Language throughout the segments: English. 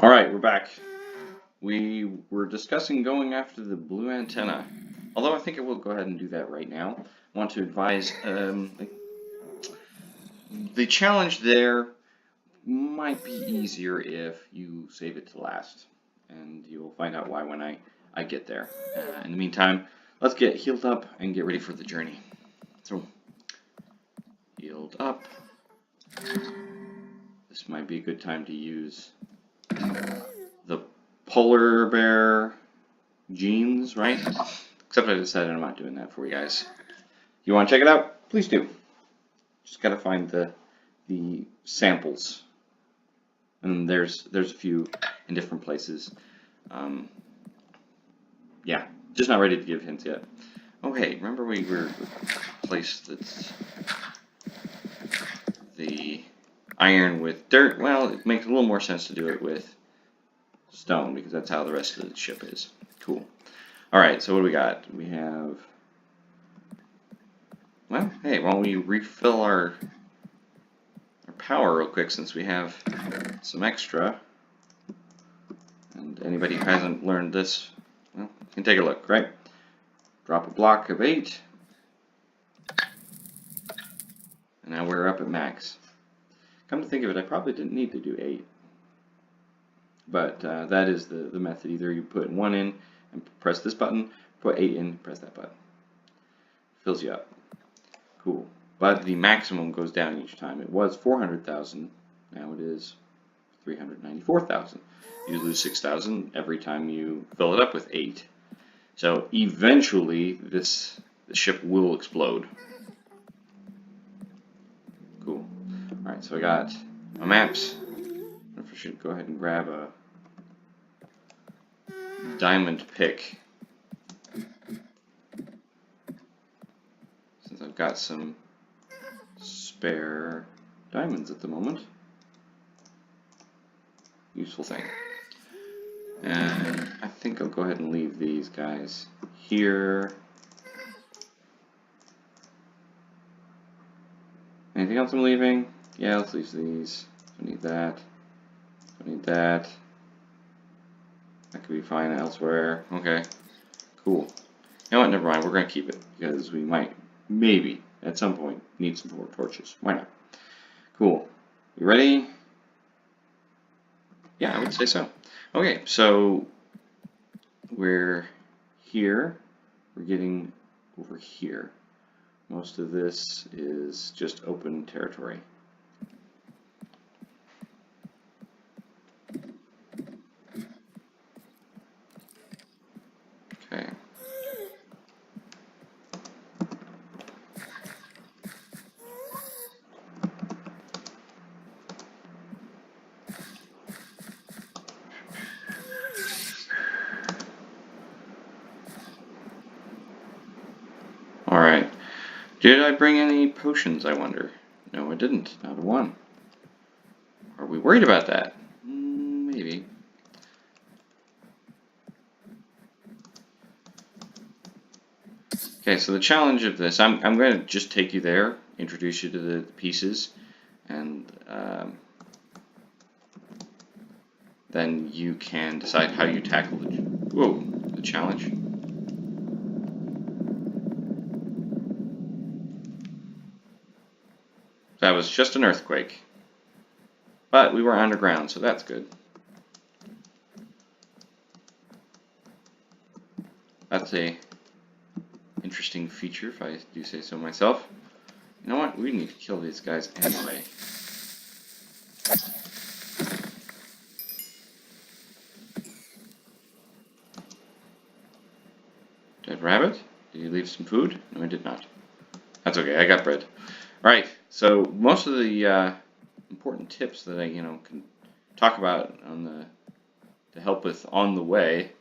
All right, we're back. We were discussing going after the blue antenna. Although I think I will go ahead and do that right now. I want to advise the challenge there might be easier if you save it to last. And you'll find out why when I get there. In the meantime, let's get healed up and get ready for the journey. So, healed up. This might be a good time to use the polar bear jeans, right? Except I decided I'm not doing that for you guys. You want to check it out? Please do. Just gotta find the samples, and there's a few in different places. Yeah, just not ready to give hints yet. Oh hey, remember we were placed the iron with dirt? Well, it makes a little more sense to do it with stone because that's how the rest of the ship is. Cool. All right, so what do we got? We have. Well, hey, why don't we refill our power real quick since we have some extra. And anybody who hasn't learned this, well, can take a look, right? Drop a block of 8. And now we're up at max. Come to think of it, I probably didn't need to do 8. But that is the method. Either you put 1 in and press this button, put 8 in, press that button. Fills you up. Cool. But the maximum goes down each time. It was 400,000. Now it is 394,000. You lose 6,000 every time you fill it up with 8. So eventually the ship will explode. Cool. Alright, so I got my maps. I wonder if I should go ahead and grab a diamond pick. Since I've got some spare diamonds at the moment. Useful thing. And I think I'll go ahead and leave these guys here. Anything else I'm leaving? Yeah, let's leave these. Don't need that. Don't need that. That could be fine elsewhere. Okay. Cool. You know what? Never mind. We're going to keep it because we might, maybe, at some point, need some more torches. Why not? Cool. You ready? Yeah, I would say so. Okay, so we're here. We're getting over here. Most of this is just open territory. Okay. Alright. Did I bring any potions, I wonder? No, I didn't. Not a one. Are we worried about that? Maybe. Okay, so the challenge of this, I'm going to just take you there, introduce you to the pieces, and then you can decide how you tackle the challenge. That was just an earthquake. But we were underground, so that's good. That's a interesting feature, if I do say so myself. You know what? We need to kill these guys anyway. Dead rabbit? Did you leave some food? No, I did not. That's okay, I got bread. Right, so most of the important tips that I can talk about on to help with on the way,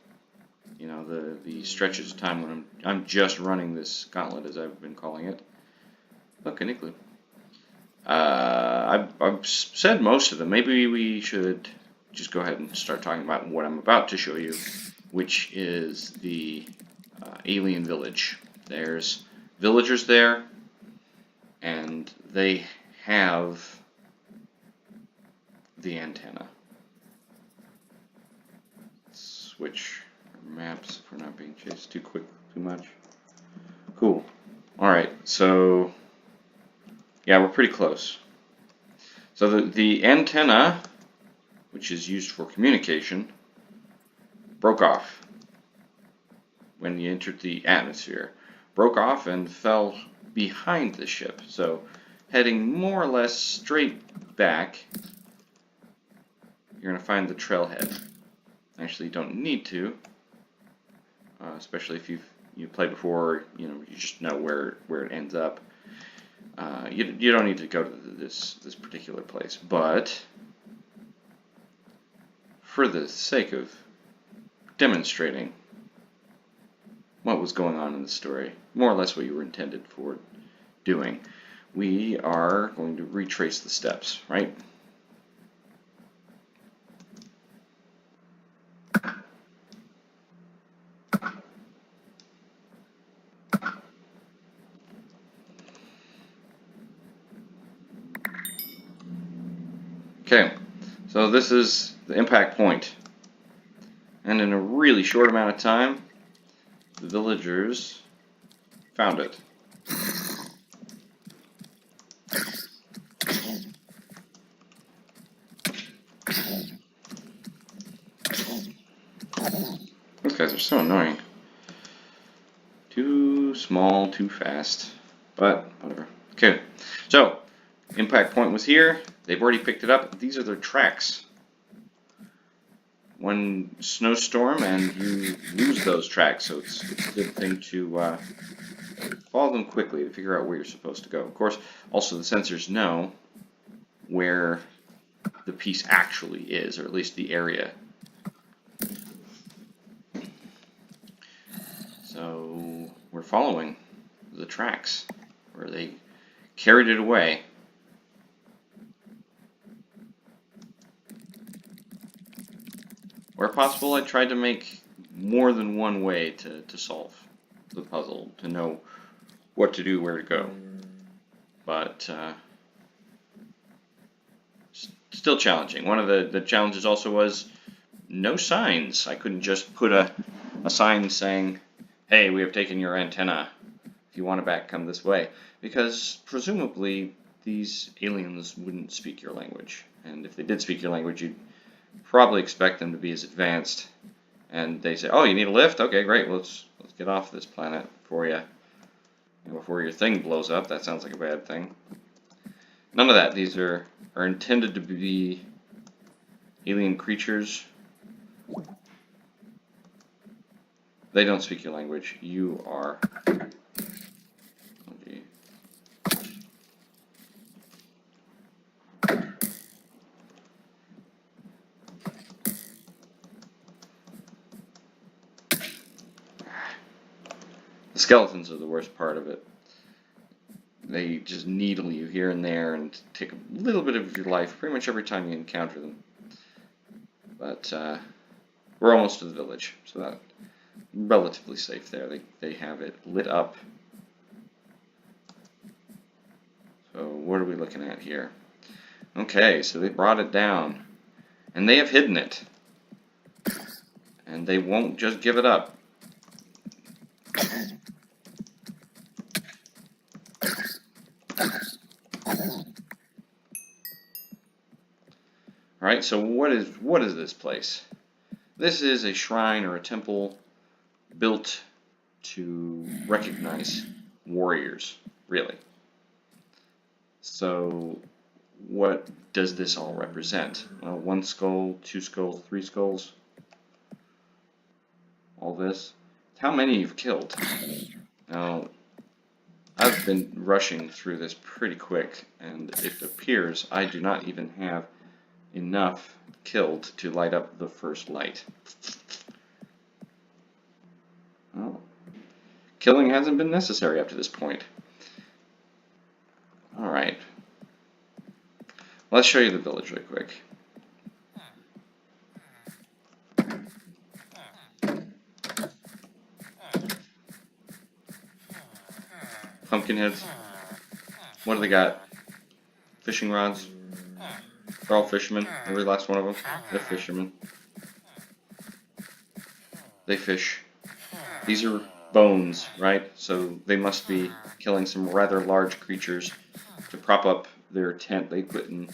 the stretches of time when I'm just running this gauntlet, as I've been calling it. Look, an igloo. I've said most of them. Maybe we should just go ahead and start talking about what I'm about to show you, which is the alien village. There's villagers there, and they have the antenna. switch maps if we're not being chased too much. Cool. Alright, so yeah, we're pretty close. So the antenna, which is used for communication, broke off when you entered the atmosphere. Broke off and fell behind the ship. So heading more or less straight back, you're going to find the trailhead. Actually, you don't need to, especially if you played before, you just know where it ends up. You don't need to go to this particular place, but for the sake of demonstrating what was going on in the story, more or less what you were intended for doing, we are going to retrace the steps, right? Okay, so this is the impact point, and in a really short amount of time, the villagers found it. Those guys are so annoying. Too small, too fast, but whatever. Okay, so impact point was here. They've already picked it up. These are their tracks. One snowstorm and you lose those tracks, so it's a good thing to follow them quickly to figure out where you're supposed to go. Of course, also the sensors know where the piece actually is, or at least the area. So we're following the tracks where they carried it away. Where possible, I tried to make more than one way to solve the puzzle, to know what to do, where to go. But still challenging. One of the challenges also was no signs. I couldn't just put a sign saying, hey, we have taken your antenna. If you want it back, come this way. Because presumably these aliens wouldn't speak your language. And if they did speak your language, you'd probably expect them to be as advanced. And they say, oh, you need a lift? Okay, great. Let's get off this planet for you. Before your thing blows up. That sounds like a bad thing. None of that. These are intended to be alien creatures. They don't speak your language. You are. Okay. The skeletons are the worst part of it. They just needle you here and there and take a little bit of your life pretty much every time you encounter them. But we're almost to the village, so that's relatively safe there. They have it lit up. So what are we looking at here? Okay, so they brought it down, and they have hidden it. And they won't just give it up. Alright, so what is this place? This is a shrine or a temple built to recognize warriors, really. So what does this all represent? Well, 1 skull, 2 skulls, 3 skulls. All this. How many you've killed? Now, I've been rushing through this pretty quick, and it appears I do not even have enough killed to light up the first light. Well, killing hasn't been necessary up to this point. Alright. Let's show you the village really quick. Pumpkin heads. What do they got? Fishing rods. They're all fishermen. Every last one of them. They're fishermen. they fish. These are bones, right? So they must be killing some rather large creatures to prop up their tent they put in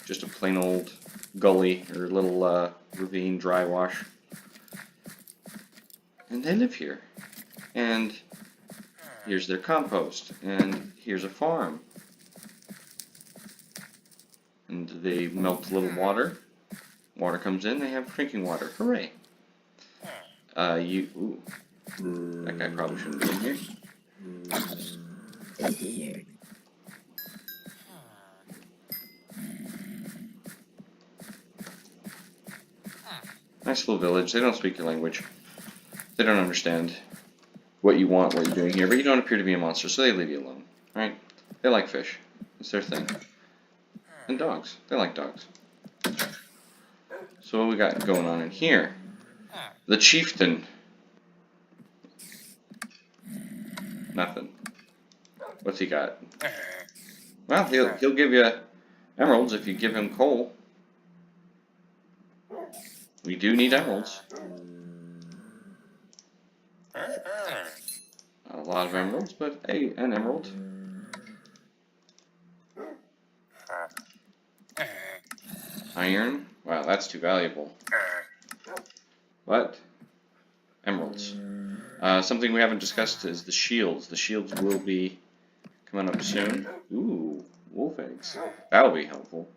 just a plain old gully or little ravine dry wash. And they live here. And here's their compost. And here's a farm. And they melt a little water. Water comes in, they have drinking water. Hooray! Ooh. That guy probably shouldn't be in here. Nice little village. They don't speak your language. They don't understand what you want, what you're doing here, but you don't appear to be a monster, so they leave you alone. Alright? They like fish. It's their thing. And dogs. They like dogs. So what we got going on in here? The chieftain. Nothing. What's he got? Well, he'll give you emeralds if you give him coal. We do need emeralds. Not a lot of emeralds, but an emerald. Iron. Wow, that's too valuable. What? Emeralds. Something we haven't discussed is the shields. The shields will be coming up soon. Ooh, wolf eggs. That'll be helpful.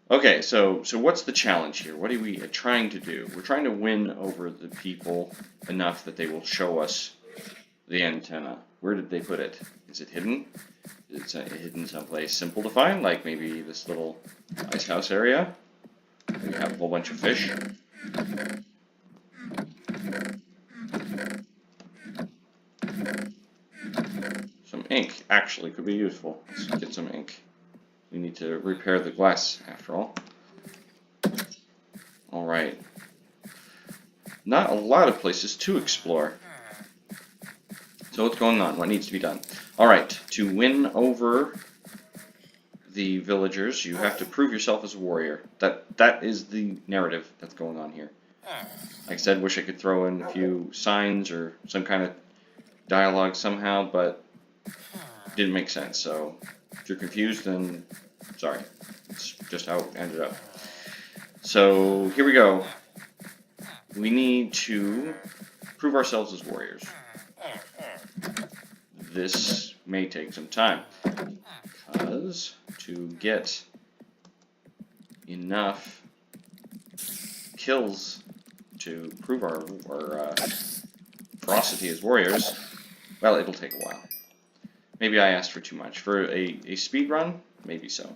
Okay, so what's the challenge here? What are we trying to do? We're trying to win over the people enough that they will show us the antenna. Where did they put it? Is it hidden? Is it hidden someplace simple to find, like maybe this little ice house area? We have a whole bunch of fish. Some ink actually could be useful. Let's get some ink. We need to repair the glass after all. Alright. Not a lot of places to explore. So what's going on? What needs to be done? Alright, to win over the villagers, you have to prove yourself as a warrior. That is the narrative that's going on here. Like I said, wish I could throw in a few signs or some kind of dialogue somehow, but it didn't make sense. So if you're confused, then sorry. It's just how it ended up. So here we go. We need to prove ourselves as warriors. This may take some time, because to get enough kills to prove our ferocity as warriors, well, it'll take a while. Maybe I asked for too much. For a speed run, maybe so.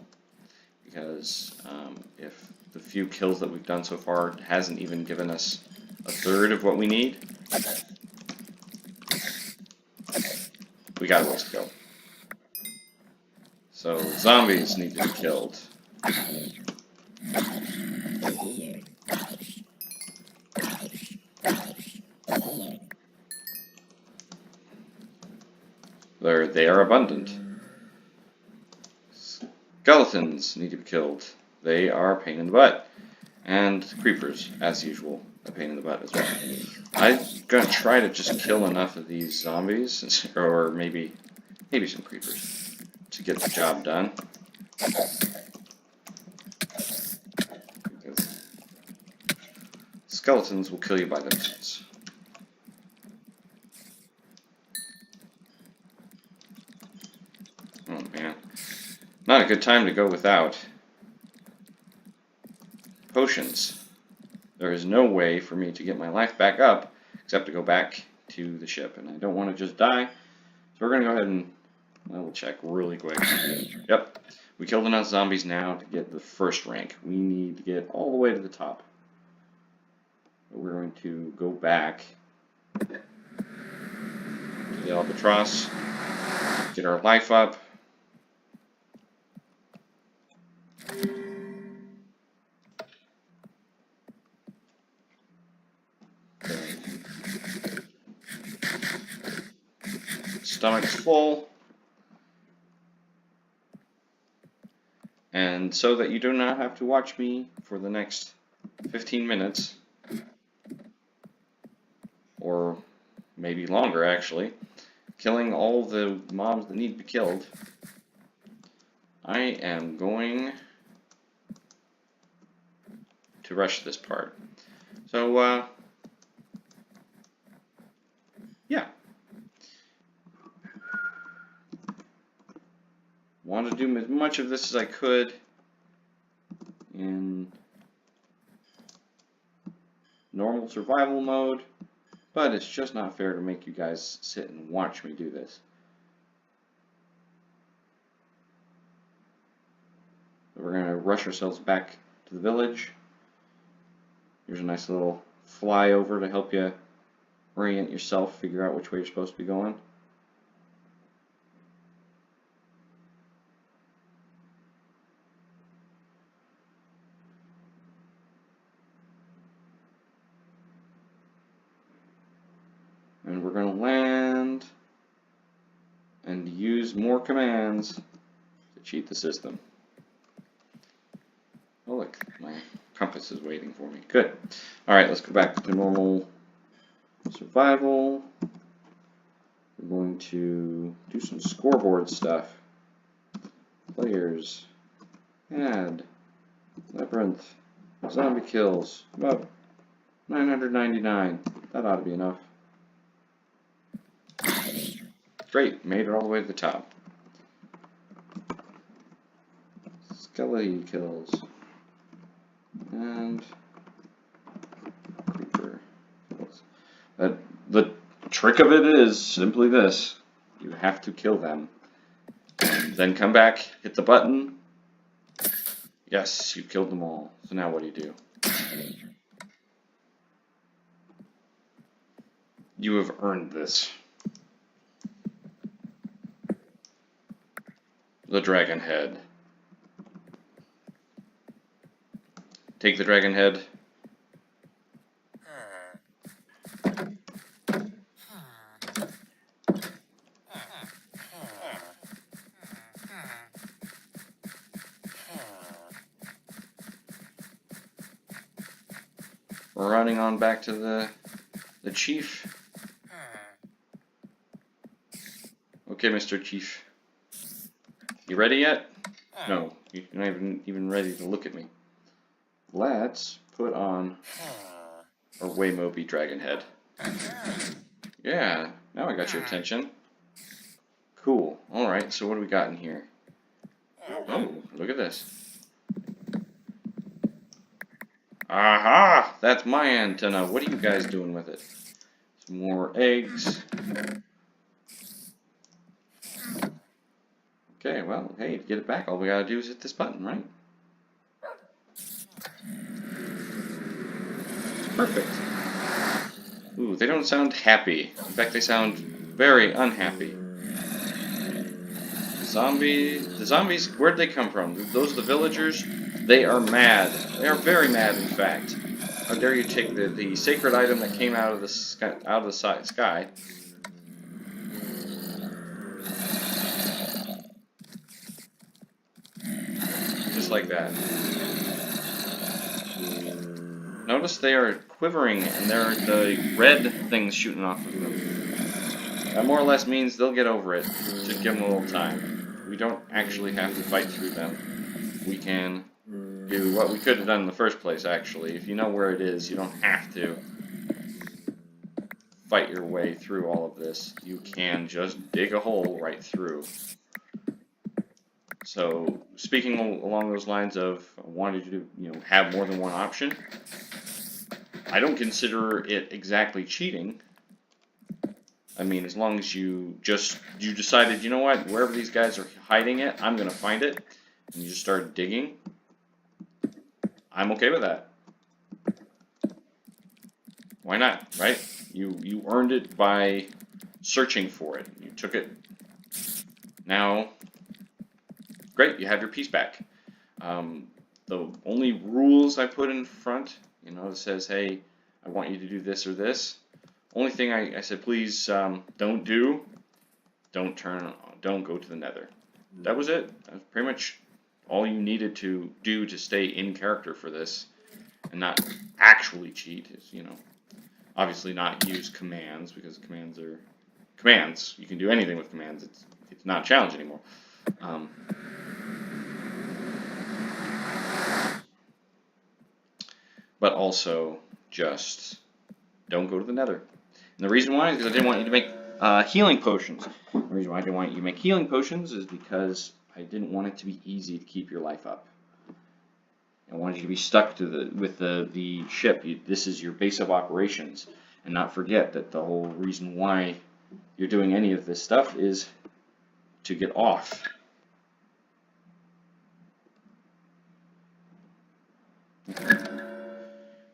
Because if the few kills that we've done so far hasn't even given us a third of what we need, we got a ways to go. So zombies need to be killed. They are abundant. Skeletons need to be killed. They are a pain in the butt. And creepers, as usual, a pain in the butt as well. I'm gonna try to just kill enough of these zombies, or maybe some creepers, to get the job done. Because skeletons will kill you by themselves. Oh man. Not a good time to go without potions. There is no way for me to get my life back up except to go back to the ship, and I don't want to just die. So we're going to go ahead and we'll check really quick. Yep, we killed enough zombies now to get the first rank. We need to get all the way to the top. We're going to go back to the Albatross, get our life up. Stomach's full. And so that you do not have to watch me for the next 15 minutes, or maybe longer actually, killing all the mobs that need to be killed, I am going to rush this part. So, yeah. Want to do as much of this as I could in normal survival mode, but it's just not fair to make you guys sit and watch me do this. So we're going to rush ourselves back to the village. Here's a nice little flyover to help you orient yourself, figure out which way you're supposed to be going. And we're going to land and use more commands to cheat the system. Oh look, my compass is waiting for me. Good. Alright, let's go back to normal survival. We're going to do some scoreboard stuff. Players. Add. Lebrenth. Zombie kills. About 999. That ought to be enough. Great, made it all the way to the top. Skeleton kills. And creeper kills. The trick of it is simply this. You have to kill them. And then come back, hit the button. Yes, you killed them all. So now what do? You have earned this. The dragon head. Take the dragon head. We're running on back to the chief. Okay, Mr. Chief. You ready yet? No, you're not even ready to look at me. Let's put on our Waymobi dragon head. Yeah, now I got your attention. Cool. Alright, so what do we got in here? Oh, look at this. Aha! That's my antenna. What are you guys doing with it? Some more eggs. Okay, well, hey, to get it back, all we gotta do is hit this button, right? Perfect. Ooh, they don't sound happy. In fact, they sound very unhappy. The zombies, where'd they come from? Those are the villagers? They are mad. They are very mad, in fact. How dare you take the sacred item that came out of the sky. Just like that. Notice they are quivering, and there are the red things shooting off of them. That more or less means they'll get over it. Just give them a little time. We don't actually have to fight through them. We can do what we could have done in the first place, actually. If you know where it is, you don't have to fight your way through all of this. You can just dig a hole right through. So, speaking along those lines of wanting to, have more than one option, I don't consider it exactly cheating. I mean, as long as you decided, you know what, wherever these guys are hiding it, I'm gonna find it, and you just start digging, I'm okay with that. Why not, right? You earned it by searching for it. You took it. Now, great, you have your piece back. The only rules I put in front, that says, hey, I want you to do this or this. Only thing I said, please don't go to the nether. That was it. That was pretty much all you needed to do to stay in character for this. and not actually cheat. Is, you know, obviously not use commands, because commands are commands. You can do anything with commands. It's not a challenge anymore. Um, but also just don't go to the Nether. And the reason why is because I didn't want you to make healing potions. The reason why I didn't want you to make healing potions is because I didn't want it to be easy to keep your life up. I wanted you to be stuck to with the ship. This is your base of operations, and not forget that the whole reason why you're doing any of this stuff is to get off.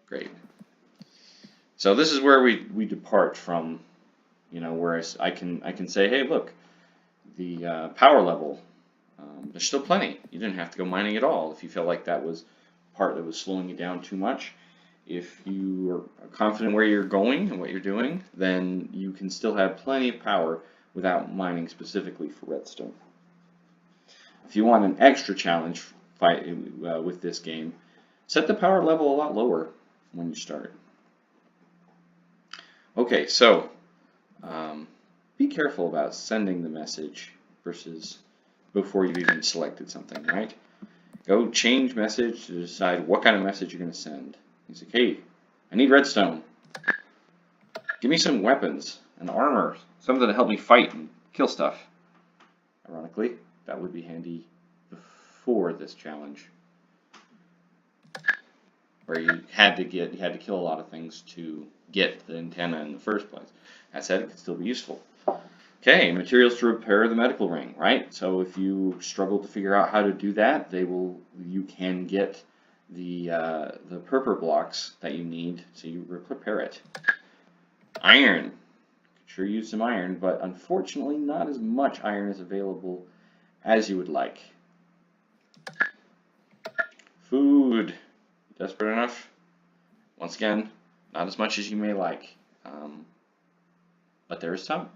Great. So this is where we depart from, you know, where I can say, hey, look, the power level, there's still plenty. You didn't have to go mining at all if you felt like that was part that was slowing you down too much. If you are confident where you're going and what you're doing, then you can still have plenty of power without mining specifically for redstone. If you want an extra challenge with this game, set the power level a lot lower when you start. Okay, so be careful about sending the message versus before you've even selected something, right? Go change message to decide what kind of message you're going to send. He's like, hey, I need redstone. Give me some weapons and armor, something to help me fight and kill stuff. Ironically, that would be handy before this challenge, where you had to kill a lot of things to get the antenna in the first place. That said, it could still be useful. Okay, materials to repair the medical ring, right? So if you struggle to figure out how to do that, you can get the purple blocks that you need, so you repair it. Iron, could sure use some iron, but unfortunately not as much iron is available as you would like. Food, desperate enough? Once again, not as much as you may like, but there is some.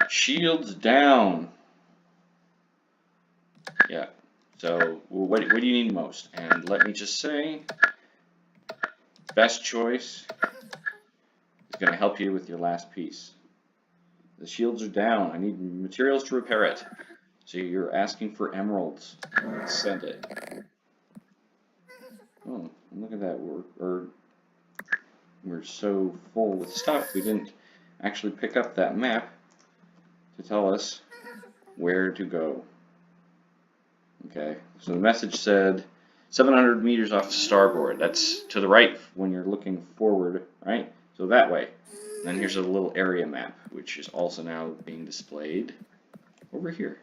Shields down. Yeah. So what do you need most? And let me just say, best choice is going to help you with your last piece. The shields are down. I need materials to repair it. So you're asking for emeralds. Let's send it. Oh, look at that. We're so full with stuff we didn't actually pick up that map to tell us where to go. Okay, so the message said 700 meters off the starboard. That's to the right when you're looking forward, right? So that way. And then here's a little area map, which is also now being displayed over here.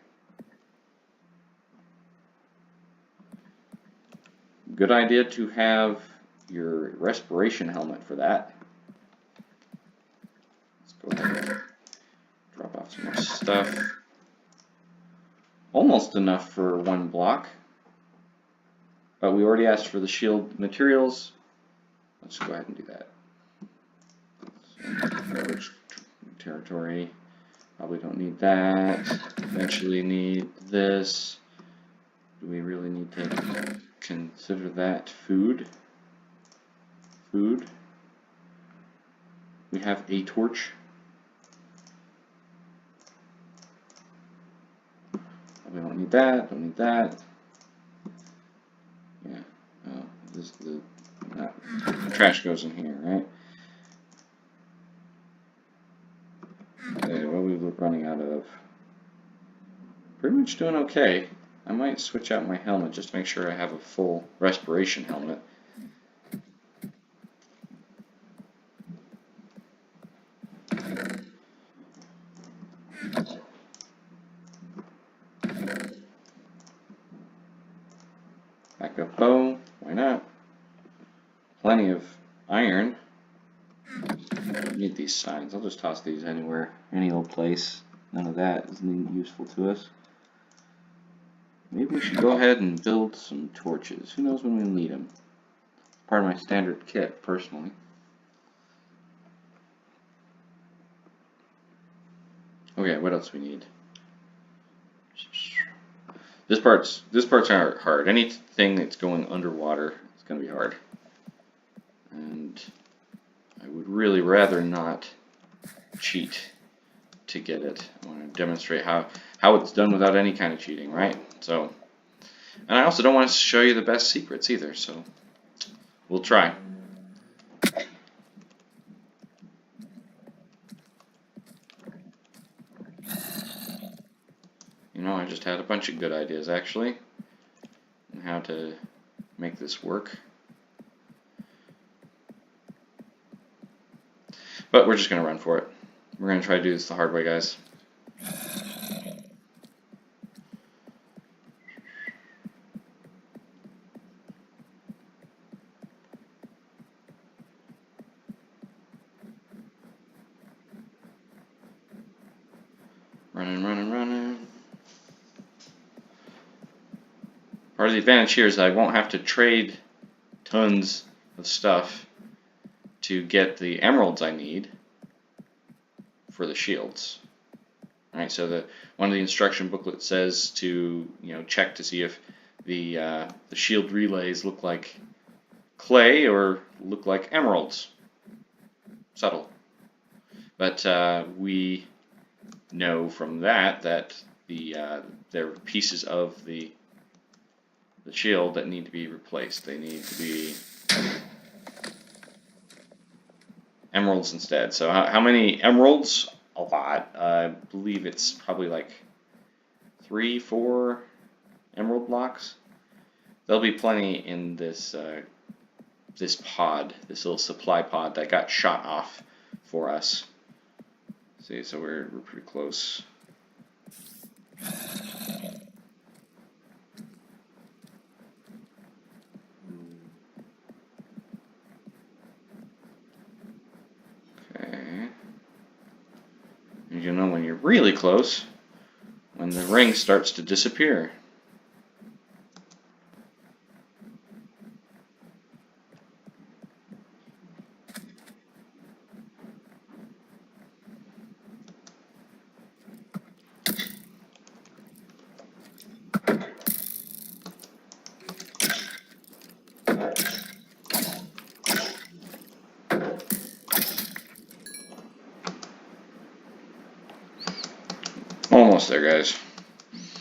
Good idea to have your respiration helmet for that. Let's go ahead and drop off some more stuff. Almost enough for one block, but we already asked for the shield materials. Let's go ahead and do that. Territory, probably don't need that. Eventually need this. Do we really need to consider that food? Food. We have a torch. We don't need that, don't need that. Yeah, the trash goes in here, right? Okay, what are we running out of? Pretty much doing okay. I might switch out my helmet just to make sure I have a full respiration helmet. Backup bow, why not? Plenty of iron. I don't need these signs. I'll just toss these anywhere, any old place. None of that is useful to us. Maybe we should go ahead and build some torches. Who knows when we'll need them? Part of my standard kit, personally. Okay, what else we need? This part's hard. Anything that's going underwater is going to be hard. And I would really rather not cheat to get it. I want to demonstrate how it's done without any kind of cheating, right? So, and I also don't want to show you the best secrets either, so we'll try. You know, I just had a bunch of good ideas actually on how to make this work. But we're just going to run for it. We're going to try to do this the hard way, guys. Running, running, running. Part of the advantage here is I won't have to trade tons of stuff to get the emeralds I need for the shields. Alright, so one of the instruction booklets says to check to see if the shield relays look like clay or look like emeralds. Subtle. But we know from that there are pieces of the shield that need to be replaced. They need to be emeralds instead. So how many emeralds? A lot. I believe it's probably like 3-4 emerald blocks. There'll be plenty in this pod, this little supply pod that got shot off for us. See, so we're pretty close. Okay. You know when you're really close, when the ring starts to disappear. Almost there, guys.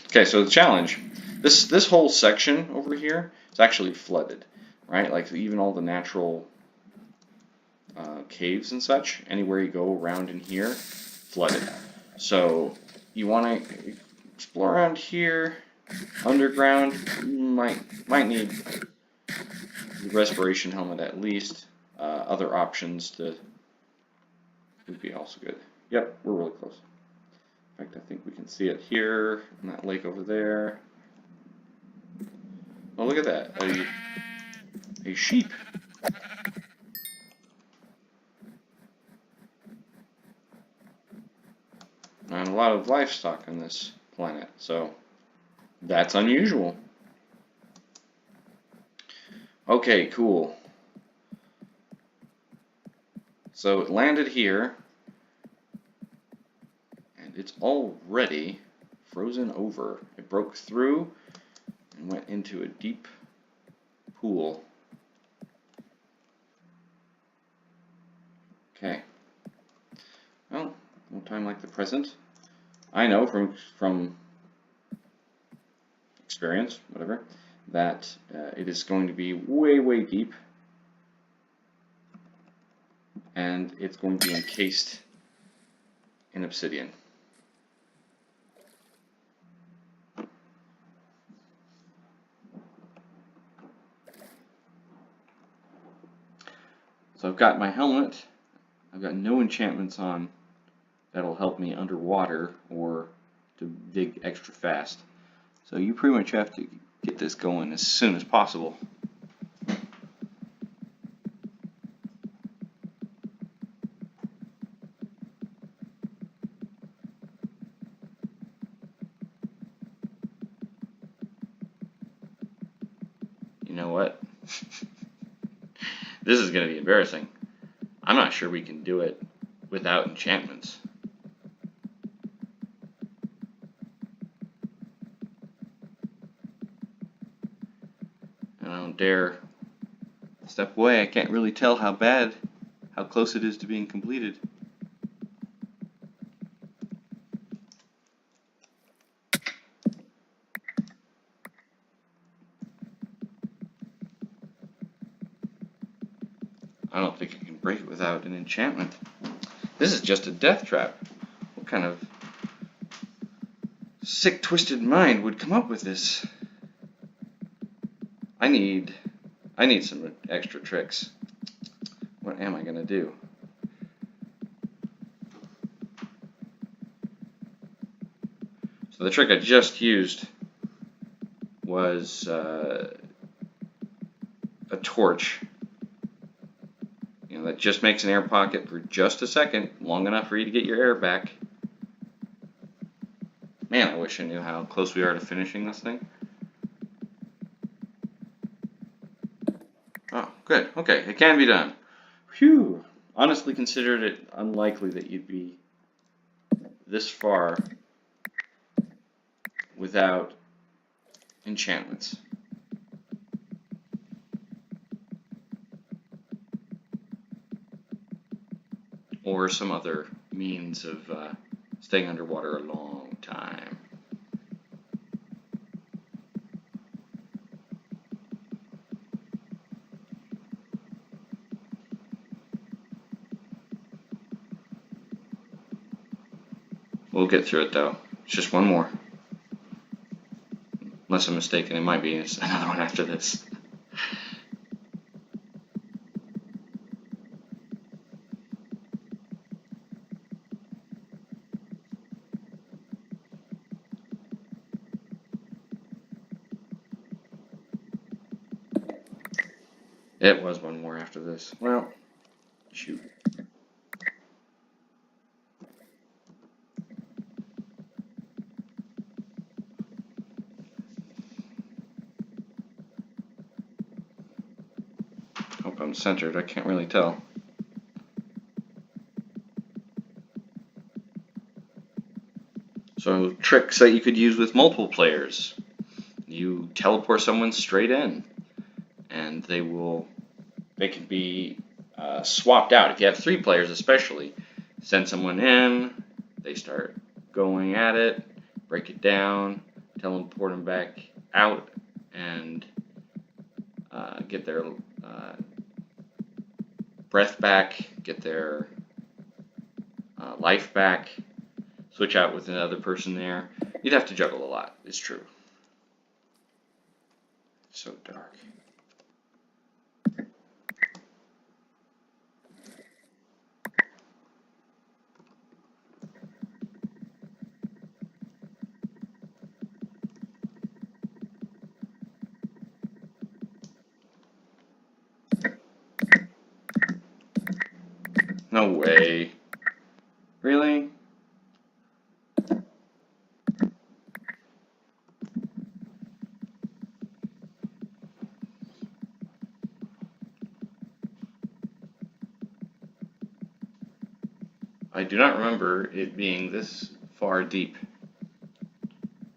Okay, so the challenge, this whole section over here is actually flooded, right? Like even all the natural caves and such, anywhere you go around in here, flooded. So you want to explore around here, underground. Might need the respiration helmet at least. Other options would be also good. Yep, we're really close. In fact, I think we can see it here in that lake over there. Oh, look at that. A sheep. And a lot of livestock on this planet, so that's unusual. Okay, cool. So it landed here. It's already frozen over. It broke through and went into a deep pool. Okay. Well, no time like the present. I know from experience, whatever, that it is going to be way, way deep. And it's going to be encased in obsidian. So I've got my helmet, I've got no enchantments on that'll help me underwater or to dig extra fast. So you pretty much have to get this going as soon as possible. You know what? This is going to be embarrassing. I'm not sure we can do it without enchantments. don't dare step away. I can't really tell how close it is to being completed. I don't think I can break it without an enchantment. This is just a death trap. What kind of sick, twisted mind would come up with this? I need some extra tricks. What am I gonna do? So the trick I just used was a torch. You know, that just makes an air pocket for just a second, long enough for you to get your air back. Man, I wish I knew how close we are to finishing this thing. Oh, good. Okay, it can be done. Phew. Honestly considered it unlikely that you'd be this far without enchantments. Or some other means of staying underwater a long time. We'll get through it though. It's just one more. Unless I'm mistaken, it might be another one after this. It was one more after this. Well, shoot. Hope I'm centered. I can't really tell. So tricks that you could use with multiple players. You teleport someone straight in, and they can be swapped out. If you have 3 players especially, send someone in, they start going at it, break it down, teleport them back out, and get their breath back, get their life back, switch out with another person there. You'd have to juggle a lot, it's true. It's so dark. No way. Really? I do not remember it being this far deep.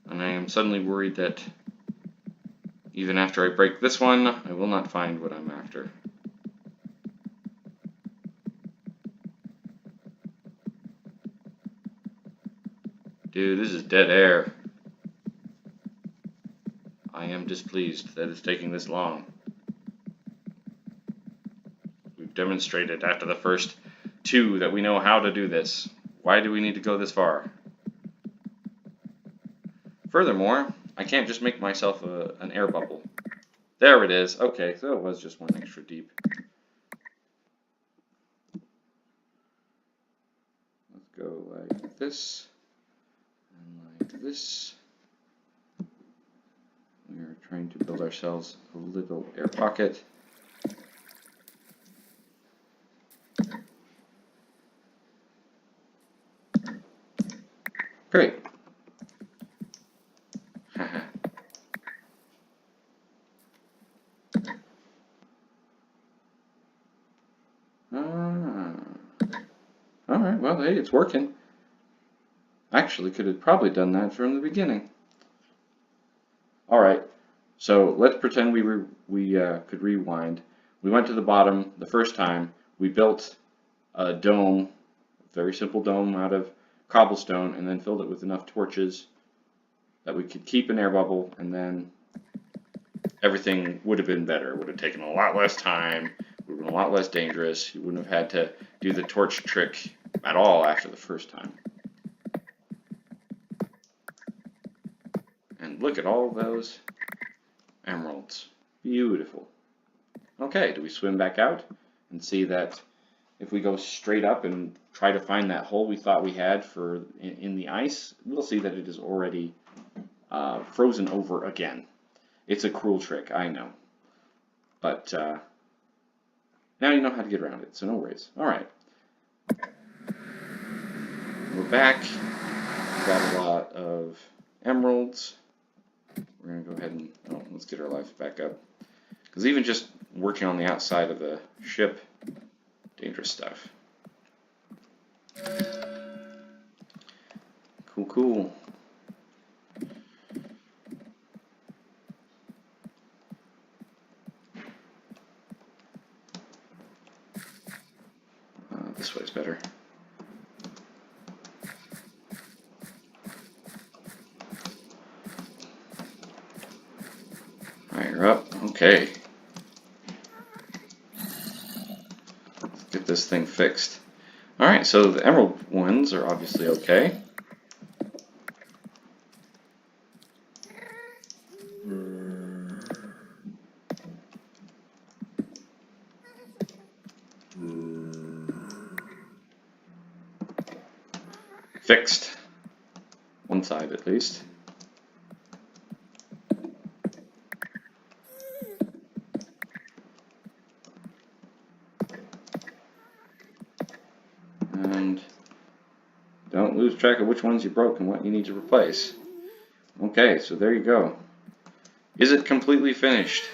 And I am suddenly worried that even after I break this one, I will not find what I'm after. Dude, this is dead air. I am displeased that it's taking this long. We've demonstrated after the first 2 that we know how to do this. Why do we need to go this far? Furthermore, I can't just make myself an air bubble. There it is. Okay, so it was just one extra deep. Let's go like this. Like this. We are trying to build ourselves a little air pocket. Great. Alright, well, hey, it's working. Actually, could have probably done that from the beginning. Alright, So let's pretend we could rewind. We went to the bottom the first time. We built a dome, a very simple dome out of cobblestone, and then filled it with enough torches that we could keep an air bubble, and then everything would have been better. It would have taken a lot less time. It would have been a lot less dangerous. You wouldn't have had to do the torch trick at all after the first time. And look at all those emeralds. Beautiful. Okay, do we swim back out and see that if we go straight up and try to find that hole we thought we had in the ice, we'll see that it is already frozen over again. It's a cruel trick, I know. But now you know how to get around it, so no worries. Alright. We're back. We've got a lot of emeralds. We're going to go ahead and, let's get our lives back up. Because even just working on the outside of the ship, dangerous stuff. Cool, cool. This way's better. Alright, you're up. Okay. Let's get this thing fixed. Alright, so the emerald ones are obviously okay. Fixed. One side at least. And don't lose track of which ones you broke and what you need to replace. Okay, so there you go. Is it completely finished?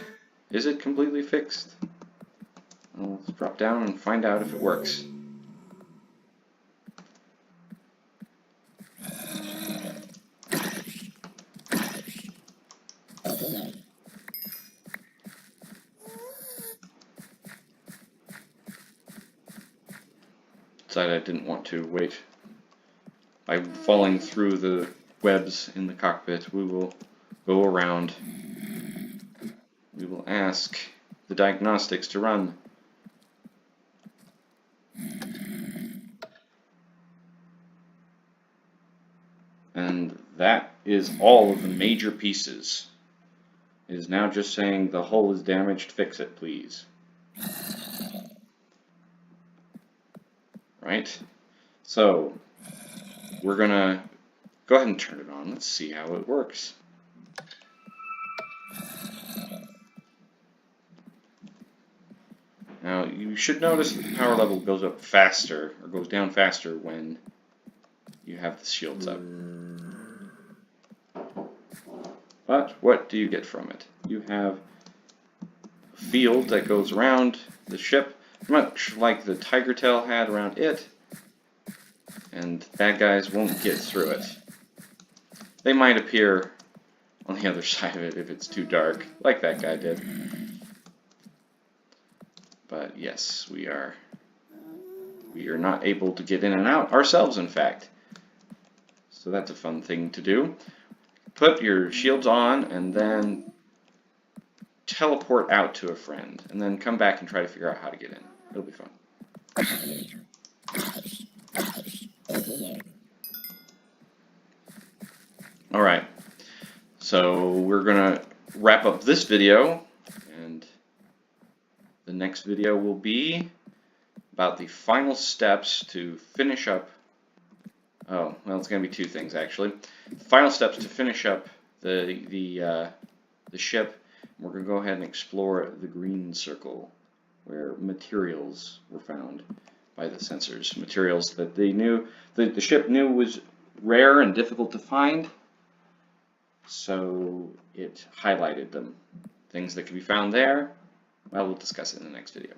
Is it completely fixed? Well, let's drop down and find out if it works. I didn't want to wait. By falling through the webs in the cockpit, we will go around. We will ask the diagnostics to run. And that is all of the major pieces. It is now just saying the hull is damaged, fix it please. Right? So, we're gonna go ahead and turn it on. Let's see how it works. Now, you should notice that the power level goes up faster, or goes down faster when you have the shields up. But what do you get from it? You have a field that goes around the ship, much like the tiger tail had around it, and bad guys won't get through it. They might appear on the other side of it if it's too dark, like that guy did. But yes, we are not able to get in and out ourselves, in fact. So that's a fun thing to do. Put your shields on and then teleport out to a friend, and then come back and try to figure out how to get in. It'll be fun. Alright, so we're gonna wrap up this video, and the next video will be about the final steps to finish up. Oh, well, it's gonna be two things actually. The final steps to finish up the ship. We're gonna go ahead and explore the green circle, where materials were found by the sensors. Materials that they knew, the ship knew was rare and difficult to find, so it highlighted them. Things that could be found there, well, we'll discuss it in the next video.